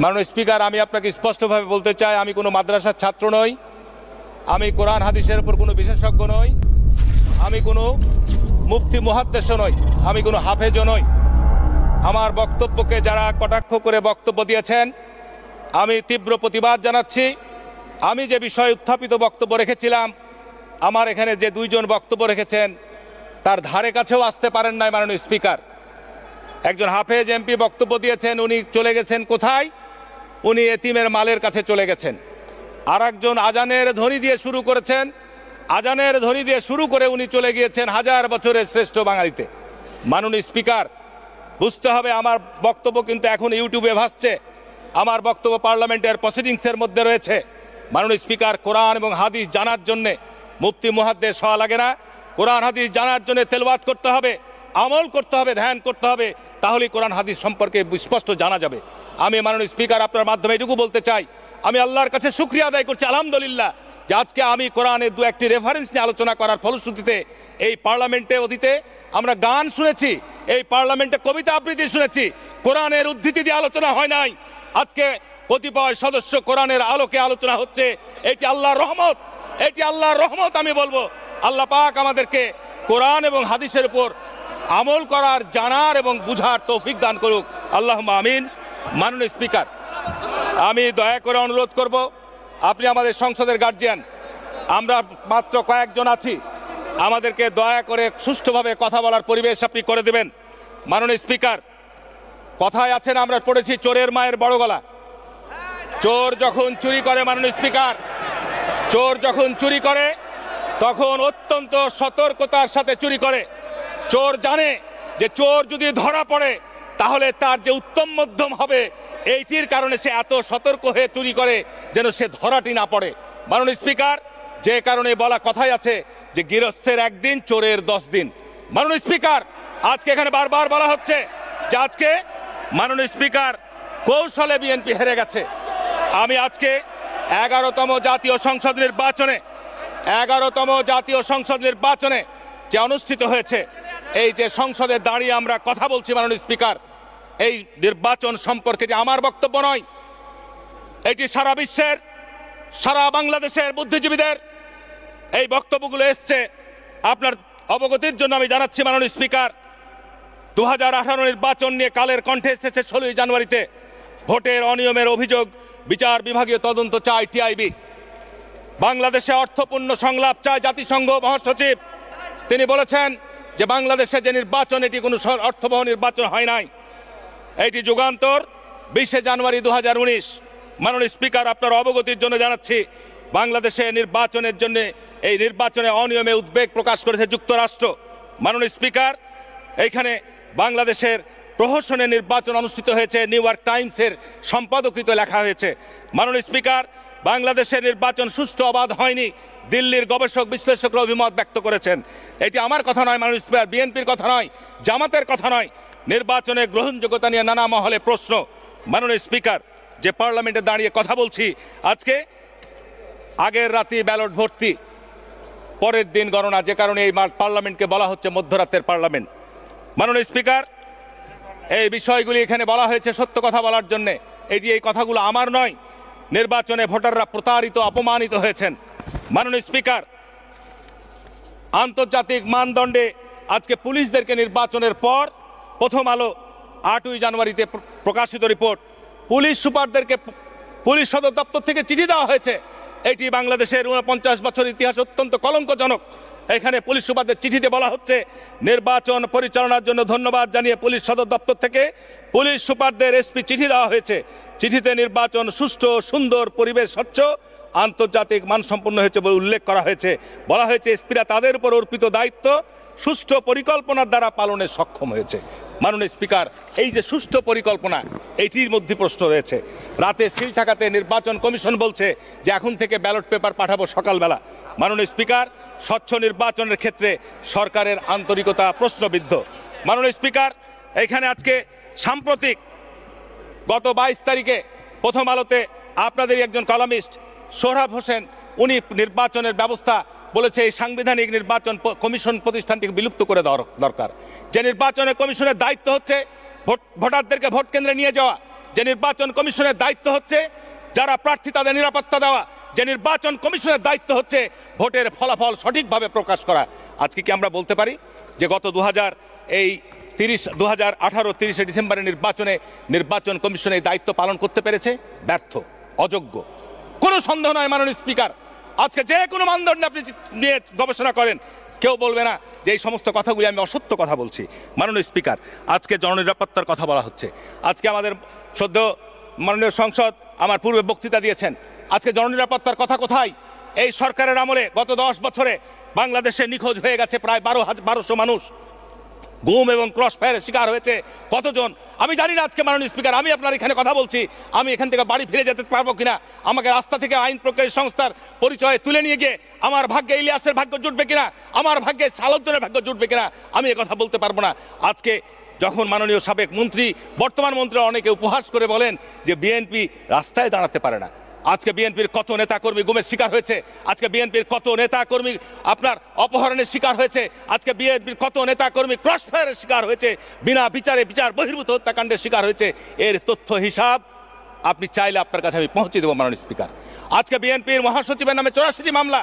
মাননীয় স্পিকার, আমি আপনাকে স্পষ্টভাবে বলতে চাই, আমি কোনো মাদ্রাসার ছাত্র নই, আমি কোরআন হাদিসের উপর কোনো বিশেষজ্ঞ নই, আমি কোনো মুফতি মুহাদ্দিসও নই, আমি কোনো হাফেজও নই। আমার বক্তব্যকে যারা কটাক্ষ করে বক্তব্য দিয়েছেন আমি তীব্র প্রতিবাদ জানাচ্ছি। আমি যে বিষয়ে উত্থাপিত বক্তব্য রেখেছিলাম, আমার এখানে যে দুইজন বক্তব্য রেখেছেন তার ধারে কাছেও আসতে পারেন নাই মাননীয় স্পিকার। একজন হাফেজ এমপি বক্তব্য দিয়েছেন, উনি চলে গেছেন কোথায়? উনি এতিমের মালের কাছে চলে গেছেন। আর একজন আজানের ধ্বনি দিয়ে শুরু করেছেন, আজানের ধ্বনি দিয়ে শুরু করে উনি চলে গিয়েছেন হাজার বছরের শ্রেষ্ঠ বাঙালিতে। মাননীয় স্পিকার, বুঝতে হবে আমার বক্তব্য কিন্তু এখন ইউটিউবে ভাসছে, আমার বক্তব্য পার্লামেন্টের প্রসিডিংসের মধ্যে রয়েছে। মাননীয় স্পিকার, কোরআন এবং হাদিস জানার জন্যে মুফতি মুহাদ্দিস হওয়া লাগে না, কোরআন হাদিস জানার জন্য তেলাওয়াত করতে হবে, আমল করতে হবে, ধ্যান করতে হবে, তাহলেই কোরআন হাদিস সম্পর্কে স্পষ্ট জানা যাবে। আমি মাননীয় স্পিকার আপনার মাধ্যমে এটুকু বলতে চাই, আমি আল্লাহর কাছে শুকরিয়া আদায় করছি আলহামদুলিল্লাহ যে আজকে আমি কোরআনের দু একটি রেফারেন্স নিয়ে আলোচনা করার ফলশ্রুতিতে এই পার্লামেন্টে অতীতে আমরা গান শুনেছি, এই পার্লামেন্টে কবিতা আবৃত্তি শুনেছি, কোরআনের উদ্ধৃতি দিয়ে আলোচনা হয় নাই। আজকে কতিপয় সদস্য কোরআনের আলোকে আলোচনা হচ্ছে, এটি আল্লাহর রহমত, এটি আল্লাহর রহমত। আমি বলবো আল্লাহ পাক আমাদেরকে কোরআন এবং হাদিসের উপর আমল করার, জানার এবং বুঝার তৌফিক দান করুক, আল্লাহুম্মা আমিন। মাননীয় স্পিকার, আমি দয়া করে অনুরোধ করব, আপনি আমাদের সংসদের গার্জিয়ান, আমরা মাত্র কয়েকজন আছি, আমাদেরকে দয়া করে সুষ্ঠুভাবে কথা বলার পরিবেশ আপনি করে দেবেন। মাননীয় স্পিকার, কথায় আছেন, আমরা পড়েছি চোরের মায়ের বড় গলা। চোর যখন চুরি করে, মাননীয় স্পিকার, চোর যখন চুরি করে তখন অত্যন্ত সতর্কতার সাথে চুরি করে। চোর জানে যে চোর যদি ধরা পড়ে তাহলে তার যে উত্তম মধ্যম হবে, এইটির কারণে সে এত সতর্ক হয়ে চুরি করে যেন সে ধরাটি না পড়ে। মাননীয় স্পিকার, যে কারণে বলা কথাই আছে যে গৃহস্থের একদিন, চোরের 10 দিন। মাননীয় স্পিকার, আজকে এখানে বারবার বলা হচ্ছে যে আজকে মাননীয় স্পিকার কৌশলে বিএনপি হেরে গেছে। আমি আজকে 11তম জাতীয় সংসদ নির্বাচনে যে অনুষ্ঠিত হয়েছে, এই যে সংসদে দাঁড়িয়ে আমরা কথা বলছি মাননীয় স্পিকার, এই নির্বাচন সম্পর্কে যে আমার বক্তব্য নয়, এটি সারা বিশ্বের, সারা বাংলাদেশের বুদ্ধিজীবীদের এই বক্তব্যগুলো এসছে। আপনার অবগতির জন্য আমি জানাচ্ছি মাননীয় স্পিকার, 2018 নির্বাচন নিয়ে কালের কণ্ঠে এসেছে 16 জানুয়ারিতে ভোটের অনিয়মের অভিযোগ বিচার বিভাগীয় তদন্ত চায় টিআইবি। বাংলাদেশে অর্থপূর্ণ সংলাপ চায় জাতিসংঘ মহাসচিব। তিনি বলেছেন যে বাংলাদেশে যে নির্বাচন, এটি কোনো অর্থবহ নির্বাচন হয় নাই, এটি যুগান্তর 20 জানুয়ারি 2019। মাননীয় স্পিকার, আপনার অবগতির জন্য জানাচ্ছি, বাংলাদেশে নির্বাচনের জন্য এই নির্বাচনে অনিয়মে উদ্বেগ প্রকাশ করেছে যুক্তরাষ্ট্র। মাননীয় স্পিকার, এইখানে বাংলাদেশের প্রহসনের নির্বাচন অনুষ্ঠিত হয়েছে, নিউ ইয়র্ক টাইমসের সম্পাদকীয়তে লেখা হয়েছে। মাননীয় স্পিকার, বাংলাদেশের নির্বাচন সুষ্ঠু অবাধ হয়নি, দিল্লির গবেষক বিশ্লেষকরা অভিমত ব্যক্ত করেছেন। এটি আমার কথা নয় মাননীয় স্পিকার, বিএনপির কথা নয়, জামাতের কথা নয়। নির্বাচনের গ্রহণযোগ্যতা নিয়ে নানা মহলে প্রশ্ন। মাননীয় স্পিকার, যে পার্লামেন্টে দাঁড়িয়ে কথা বলছি, আজকে আগের রাতে ব্যালট ভর্তি, পরের দিন গণনা, যে কারণে এই পার্লামেন্টকে বলা হচ্ছে মধ্যরাতের পার্লামেন্ট। মাননীয় স্পিকার, এই বিষয়গুলি এখানে বলা হয়েছে সত্য কথা বলার জন্যে। এই কথাগুলো আমার নয়, নির্বাচনে ভোটাররা প্রতারিত, অপমানিত হয়েছেন। মাননীয় স্পিকার, আন্তর্জাতিক মানদণ্ডে আজকে পুলিশদেরকে নির্বাচনের পর, প্রথম আলো 8ই জানুয়ারিতে প্রকাশিত রিপোর্ট, পুলিশ সুপারদেরকে পুলিশ সদর দপ্তর থেকে চিঠি দেওয়া হয়েছে। এটি বাংলাদেশের 49 বছর ইতিহাস অত্যন্ত কলঙ্কজনক। এখানে পুলিশ সুপারদের চিঠিতে বলা হচ্ছে, নির্বাচন পরিচালনার জন্য ধন্যবাদ জানিয়ে পুলিশ সদর দপ্তর থেকে পুলিশ সুপারদের এসপি চিঠি দেওয়া হয়েছে। চিঠিতে নির্বাচন সুষ্ঠু, সুন্দর, পরিবেশ স্বচ্ছ, আন্তর্জাতিক মানসম্পন্ন হয়েছে বলে উল্লেখ করা হয়েছে। বলা হয়েছে এসপিরা তাদের উপর অর্পিত দায়িত্ব সুষ্ঠু পরিকল্পনার দ্বারা পালনে সক্ষম হয়েছে। মাননীয় স্পিকার, এই যে সুষ্ঠু পরিকল্পনা, এটির মধ্যে প্রশ্ন রয়েছে। রাতে সিল ঠাকাতে নির্বাচন কমিশন বলছে যে এখন থেকে ব্যালট পেপার পাঠাবো সকালবেলা। মাননীয় স্পিকার, স্বচ্ছ নির্বাচনের ক্ষেত্রে সরকারের আন্তরিকতা প্রশ্নবিদ্ধ। মাননীয় স্পিকার, এখানে আজকে সাম্প্রতিক গত 22 তারিখে প্রথম আলোতে আপনাদেরই একজন কলামিস্ট সোহরাব হোসেন, উনি নির্বাচনের ব্যবস্থা বলেছে এই সাংবিধানিক নির্বাচন কমিশন প্রতিষ্ঠানটিকে বিলুপ্ত করে দেওয়া দরকার। যে নির্বাচনের কমিশনের দায়িত্ব হচ্ছে ভোটারদেরকে ভোট কেন্দ্রে নিয়ে যাওয়া, যে নির্বাচন কমিশনের দায়িত্ব হচ্ছে যারা প্রার্থী তাদের নিরাপত্তা দেওয়া, যে নির্বাচন কমিশনের দায়িত্ব হচ্ছে ভোটের ফলাফল সঠিকভাবে প্রকাশ করা। আজকে কি আমরা বলতে পারি যে গত 2018 ডিসেম্বরের নির্বাচন কমিশন এই দায়িত্ব পালন করতে পেরেছে? ব্যর্থ, অযোগ্য, কোনো সন্দেহ নয়। মাননীয় স্পিকার, আজকে যে কোনো মানদণ্ডে আপনি নিয়ে গবেষণা করেন, কেউ বলবে না যে এই সমস্ত কথাগুলি আমি অসত্য কথা বলছি। মাননীয় স্পিকার, আজকে জননিরাপত্তার কথা বলা হচ্ছে। আজকে আমাদের সদ্য মাননীয় সংসদ আমার পূর্বে বক্তৃতা দিয়েছেন। আজকে জননিরাপত্তার কথা কোথায়? এই সরকারের আমলে গত 10 বছরে বাংলাদেশে নিখোঁজ হয়ে গেছে প্রায় 1200 মানুষ, গুম এবং ক্রস ফায়ারের শিকার হয়েছে কতজন আমি জানি না। আজকে মাননীয় স্পিকার, আমি আপনার এখানে কথা বলছি, আমি এখান থেকে বাড়ি ফিরে যেতে পারবো কিনা, আমাকে রাস্তা থেকে আইন প্রক্রিয়া সংস্থার পরিচয় তুলে নিয়ে গিয়ে আমার ভাগ্যে ইলিয়াসের ভাগ্য জুটবে কিনা, আমার ভাগ্যে সালাউদ্দিনের ভাগ্য জুটবে কিনা, আমি কথা বলতে পারবো না। আজকে যখন মাননীয় সাবেক মন্ত্রী, বর্তমান মন্ত্রী অনেকে উপহাস করে বলেন যে বিএনপি রাস্তায় দাঁড়াতে পারে না, আজকে বিএনপির কত নেতাকর্মী গুমের শিকার হয়েছে, আজকে বিএনপির কত নেতাকর্মী আপনার অপহরণের শিকার হয়েছে, আজকে বিএনপির কত নেতাকর্মী ক্রস ফায়ারের শিকার হয়েছে, বিনা বিচারে বিচার বহির্ভূত হত্যাকাণ্ডের শিকার হয়েছে, এর তথ্য হিসাব আপনি চাইলে আপনার কাছে আমি পৌঁছে দেবো মাননীয় স্পিকার। আজকে বিএনপির মহাসচিবের নামে 84টি মামলা।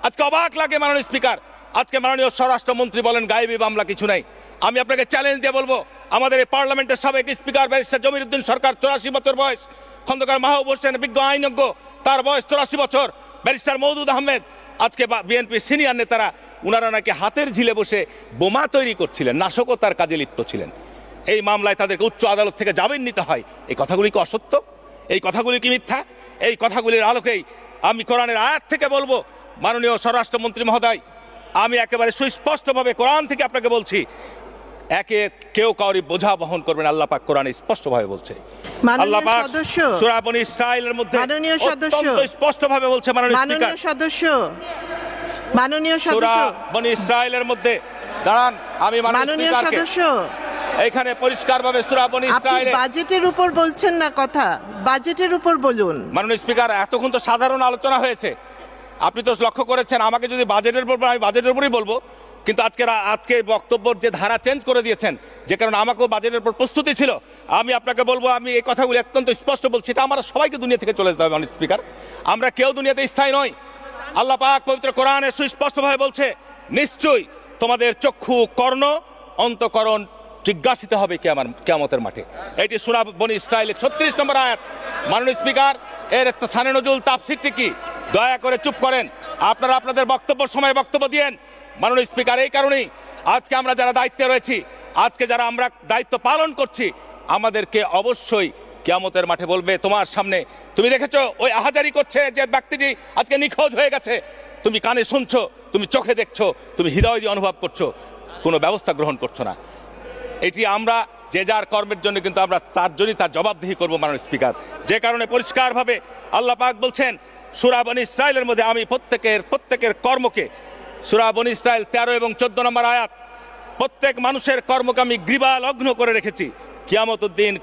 আজকে অবাক লাগে মাননীয় স্পিকার, আজকে মাননীয় স্বরাষ্ট্রমন্ত্রী বলেন গায়েবী মামলা কিছু নাই। আমি আপনাকে চ্যালেঞ্জ দিয়ে বলবো, আমাদের এই পার্লামেন্টের সাবেক স্পিকার ব্যারিস্টার জমির উদ্দিন সরকার, 84 বছর বয়স, খন্দকার মাহবুব হোসেন বিজ্ঞ আইনজ্ঞ, তার বয়স 84 বছর, ব্যারিস্টার মওদুদ আহমেদ, আজকে বিএনপি সিনিয়র নেতারা উনারা নাকি হাতের ঝিলে বসে বোমা তৈরি করছিলেন, নাশকতার কাজে লিপ্ত ছিলেন। এই মামলায় তাদেরকে উচ্চ আদালত থেকে জামিন নিতে হয়। এই কথাগুলি কি অসত্য? এই কথাগুলি কি মিথ্যা? এই কথাগুলির আলোকেই আমি কোরআনের আয়াত থেকে বলবো, মাননীয় স্বরাষ্ট্রমন্ত্রী মহোদয়, আমি একেবারে সুস্পষ্টভাবে কোরআন থেকে আপনাকে বলছি, কেউ কাউরি বোঝা বহন করবেন, আল্লাহ পাক কোরআনে স্পষ্টভাবে বলছে। আল্লাহ পাক সূরা বনী ইসরাঈলের মধ্যে অত্যন্ত স্পষ্টভাবে বলছে। মাননীয় সূরা বনী ইসরাঈলের মধ্যে দাঁড়ান, আমি মাননীয় সদস্য এখানে পরিষ্কারভাবে সূরা বনী ইসরাঈল, বাজেটের উপর বলছেন না কথা, বাজেটের উপর বলুন। মাননীয় স্পিকার, এতক্ষণ তো সাধারণ আলোচনা হয়েছে, আপনি তো লক্ষ্য করেছেন, আমাকে যদি বাজেটের উপর, আমি বাজেটের উপরই বলবো, কিন্তু আজকে বক্তব্যের যে ধারা চেঞ্জ করে দিয়েছেন, যে কারণে আমাকেও বাজেটের উপর প্রস্তুতি ছিল। আমি আপনাকে বলবো, আমি এই কথাগুলি অত্যন্ত স্পষ্ট বলছি, এটা আমরা সবাইকে দুনিয়া থেকে চলে যেতে হবে মাননীয় স্পিকার। আমরা কেউ দুনিয়াতে স্থায়ী নই। আল্লাহ পাক পবিত্র কোরআনে সুস্পষ্টভাবে বলছে, নিশ্চয়ই তোমাদের চক্ষু, কর্ণ, অন্তঃকরণ জিজ্ঞাসিত হবে কিয়ামতের মাঠে। এটি সূরা বনী ইসরাঈলের 36 নম্বর আয়াত। মাননীয় স্পিকার, এর শানে নজুল তাফসীরটি কি? দয়া করে চুপ করেন, আপনারা আপনাদের বক্তব্য সময় বক্তব্য দিয়েন। মাননীয় স্পিকার, এই কারণেই আজকে আমরা যারা দায়িত্বে রয়েছি, আজকে যারা আমরা দায়িত্ব পালন করছি, আমাদেরকে অবশ্যই কিয়ামতের মাঠে বলবে, তোমার সামনে তুমি দেখেছো ওই আহাজারি করছে যে ব্যক্তিটি আজকে নিখোঁজ হয়ে গেছে, তুমি কানে শুনছো, তুমি চোখে দেখছো, তুমি হৃদয় দিয়ে অনুভব করছো, কোনো ব্যবস্থা গ্রহণ করছো না। এটি আমরা যে যার কর্মের জন্য কিন্তু আমরা তার জন্যই তার জবাবদিহি করবো মাননীয় স্পিকার। যে কারণে পরিষ্কারভাবে আল্লাহ পাক বলছেন সূরা বনী ইসরাঈলের মধ্যে, আমি প্রত্যেকের কর্মকে, সূরা বনী ইসরাঈল 13 এবং 14 নম্বর আয়াত, প্রত্যেক মানুষের কর্মকে আমি গ্রীবা লগ্ন করে রেখেছি, কিয়ামতের দিন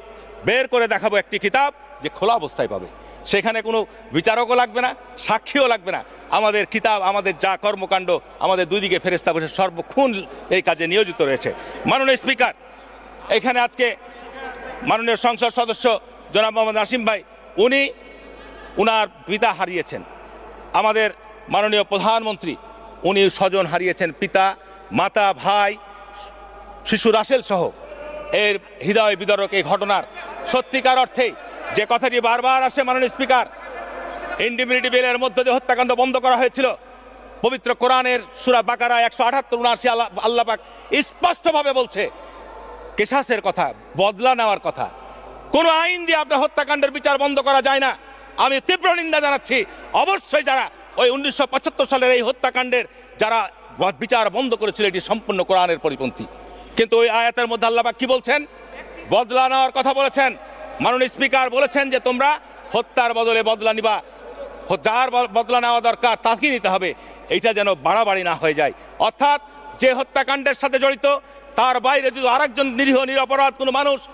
বের করে দেখাবো একটি কিতাব যে খোলা অবস্থায় পাবে, সেখানে কোনো বিচারকও লাগবে না, সাক্ষীও লাগবে না। আমাদের কিতাব, আমাদের যা কর্মকাণ্ড, আমাদের দুই দিকে ফেরেশতা বসে সর্বক্ষণ এই কাজে নিয়োজিত রয়েছে। মাননীয় স্পিকার, এখানে আজকে মাননীয় সংসদ সদস্য জনাব মোহাম্মদ নাসিম ভাই, উনার পিতা হারিয়েছেন। আমাদের মাননীয় প্রধানমন্ত্রী, উনি স্বজন হারিয়েছেন, পিতা, মাতা, ভাই, শিশু রাসেল সহ। এর হৃদয় বিদারক এই ঘটনার সত্যিকার অর্থেই যে কথাটি বারবার আসে মাননীয় স্পিকার, ইনডিমিনিটি বিলের মধ্যে যে হত্যাকাণ্ড বন্ধ করা হয়েছিল, পবিত্র কোরআনের সূরা বাকারা 178-79 আল্লাহ পাক স্পষ্টভাবে বলছে কিসাসের কথা, বদলা নেওয়ার কথা। কোনো আইন দিয়ে আপনার হত্যাকাণ্ডের বিচার বন্ধ করা যায় না। আমি তীব্র নিন্দা জানাচ্ছি। অবশ্যই যারা ওই 1975 সালের এই হত্যাকাণ্ডের যারা বিচার বন্ধ করেছিল, এটি সম্পূর্ণ কোরআনের পরিপন্থী। কিন্তু ওই আয়াতের মধ্যে আল্লাহ পাক কি বলছেন? বদলা নেওয়ার কথা বলেছেন। মাননীয় স্পিকার বলেছেন যে তোমরা হত্যার বদলে বদলা নিবা, যার বদলা নেওয়া দরকার তাকেই নিতে হবে। এইটা যেন বাড়াবাড়ি না হয়ে যায়। অর্থাৎ যে হত্যাকাণ্ডের সাথে জড়িত, তার বাইরে যদি আরেকজন নিরীহ নিরপরাধ কোনো মানুষ